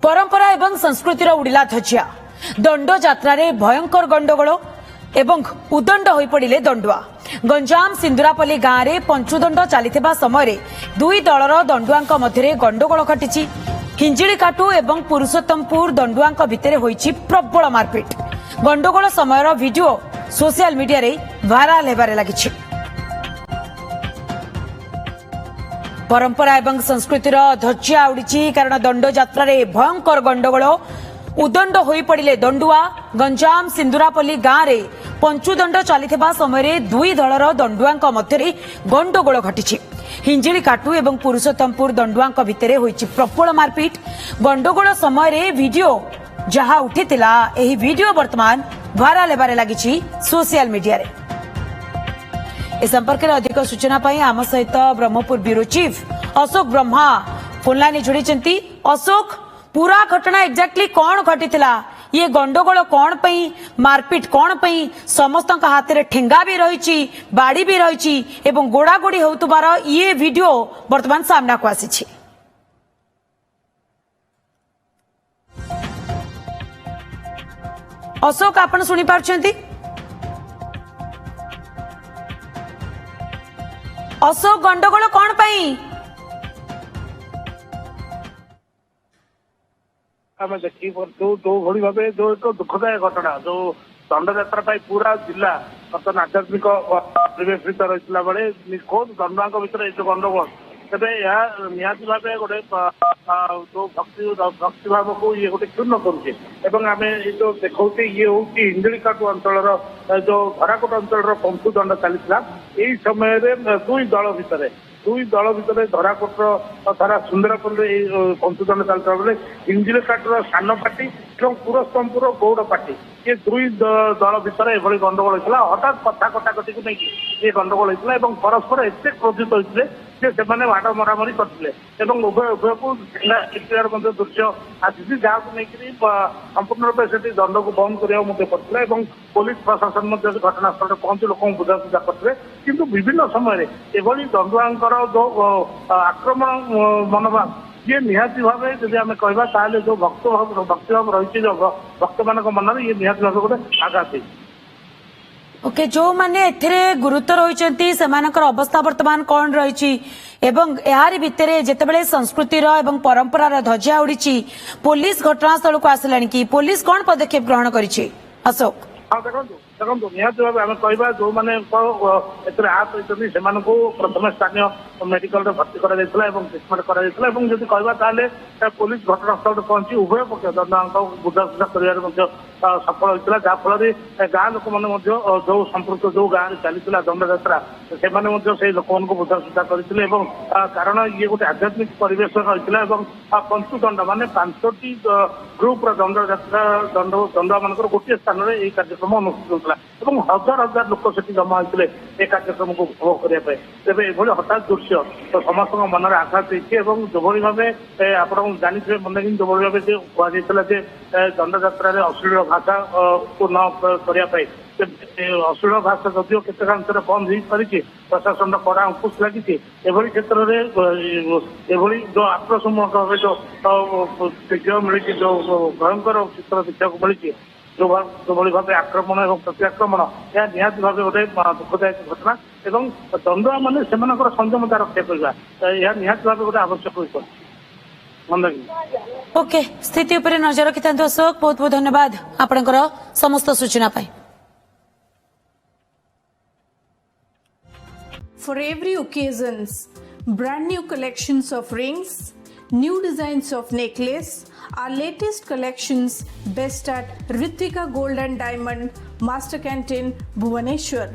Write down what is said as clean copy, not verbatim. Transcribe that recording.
परंपरा एवं संस्कृतिर उड़िला ध्वजिया दंड यात्रा रे भयंकर गंडगोल एवं उदंड होई पड़िले दंडुआ। गंजाम सिंदुरापल्ली गांव में पंचुदंड चलता समय दुई दलर दंडुआंक मध्य गंडगोल घटी। हिंजिकाटू एवं पुरुषोत्तमपुर दंडुआंक भितर होईछि प्रबल मारपीट। गंडगोल समय वीडियो सोशल मीडिया रे भाइराल हेबारे लागिछि। परंपरा एवं संस्कृतिर ध्वजिया उड़ी कारण दंड यात्रा रे भयंकर गंडगोल उदंड होई पड़िले दंडुआ। गंजाम सिंदुरापल्ली गांव में पंचुदंड चलता समय दुई दलर दंडुआंक मध्य गंडगोल घटी। हिंजिकाटू एवं पुरुषोत्तमपुर दंडुआंक भितर होईछि प्रबल मारपीट। गंडगोल समय वीडियो जहां उठितिला एही वीडियो वर्तमान भाइराल हेबारे लागिछि सोशल मीडिया रे। ए संपर्क में अधिक सूचना पाई आम सहित Brahmapur bureau chief Ashok Brahma phone line जोड़ी। अशोक, पूरा घटना एक्जाक्टली कौन घटीथिला? ये गंडगोल कौन पई, मारपीट कौन पई? समस्त हाथ में ठेंगा भी रही, बाड़ी भी रही एवं गोड़ागोड़ी होतुबार ये वीडियो वर्तमान सामना को आसी। अशोक, आपण सुनी पारछंती? अशोक, गंडगोल कौन पई? आम देखी जो भली भाव जो एक दुखदायक घटना जो दंड यात्रा पूरा जिला बर्तमान आध्यात्मिक परिवेश भितर रही बेले निखोज दंडांक भर जो गंडगोल तेरे यह निहाती भाव गोटे जो भक्ति भाव को ये गोटे क्षुण्ण करें जो देखते ये हूँ हिंजिकाटू अंचल जो धराकोट अंचल पंचु दंड चलता यही समय दुई दल भितर धराकोट सारा सुंदरपल्ली पंचुदंड चलता बेले हिंजिकाटूर सान पार्टी और पुरुषोत्तमपुर गौड़ पार्टी ये दुई दल भितर एभली गंडगोल होता। हठात कथा कटाकटी को लेकिन ये गंडगोल होता और परस्पर एत क्रोधित होते से बाड़ मरामरी करते उभय उभय को दृश्य आसी जहाँ संपूर्ण रूप से दंड को बंद करते पुलिस प्रशासन घटनास्थल पहुंची लोक बुझासुझा करते किंतु विभिन्न समय एभली दंडुआंकर जो आक्रमण मनोभाव ये निहाती भाव जब आम कह जो भक्तिभाव रही भक्त मान मन में ये निहाती भाव गोटे आघात। ओके, जो माने एथिरे गुरुतर होइचंती सेमानकर अवस्था वर्तमान कौन रही एवं यार भितर जेतेबेले संस्कृतिर एवं परंपरार ध्वजा उड़ी पुलिस घटनास्थल को आसिलानी कि पुलिस कौन पदक्षेप ग्रहण करिछि? अशोक, हाँ देखो निहाती भाव आम कह जो मैंने आहत होती से प्रथम स्थानीय मेडिकल भर्ती ट्रिटमेंट करी कह पुलिस घटनास्थल पहुंची उभय पक्ष दंडांक बुझासुझा कर सफल होता जहाँफल गाँ लोक मैंने जो संपृक्त जो गाँव चलता दंड यात्रा से लोक बुझासुझा करते कारण ये गोटे आध्यात्मिक परिवेश रही पंचुदंड मान 5टी ग्रुप दंड यात्रा दंडुआ मान गोटे स्थान में यह कार्यक्रम अनुष्ठित होता और हजार हजार लोक से जमा होते ये कार्यक्रम को उपभोग करने तेज ये हठात दृश्य तो समस्त मन में आघात होती जो भाव आप जानते मन जो भाव कहला दंड यात्रा अश्लील भाषा को न करने अश्लील भाषा जदिव केतेकांश बंद हो पारी प्रशासन कड़ा अंकुश लगी क्षेत्र में जो आक्रोशमूलक भाव जो विजय मिली जो भयंकर चित्र देखा मिली जो भाव आक्रमण और प्रत्याक्रमण यह निहाती भाव गोटे दुखदायक घटना और दंडुआ मान से संयमता रक्षा करवा यह निहाती भाव गोटे आवश्यक हो पड़े। ओके, स्थिति उपर नजर रखि अशोक, बहुत बहुत धन्यवाद आपनकर समस्त सूचना पाई। For every occasions, brand new collections of rings, new designs of necklace, our latest collections best at Ritvika Gold and Diamond, Master Canteen, Bhubaneswar.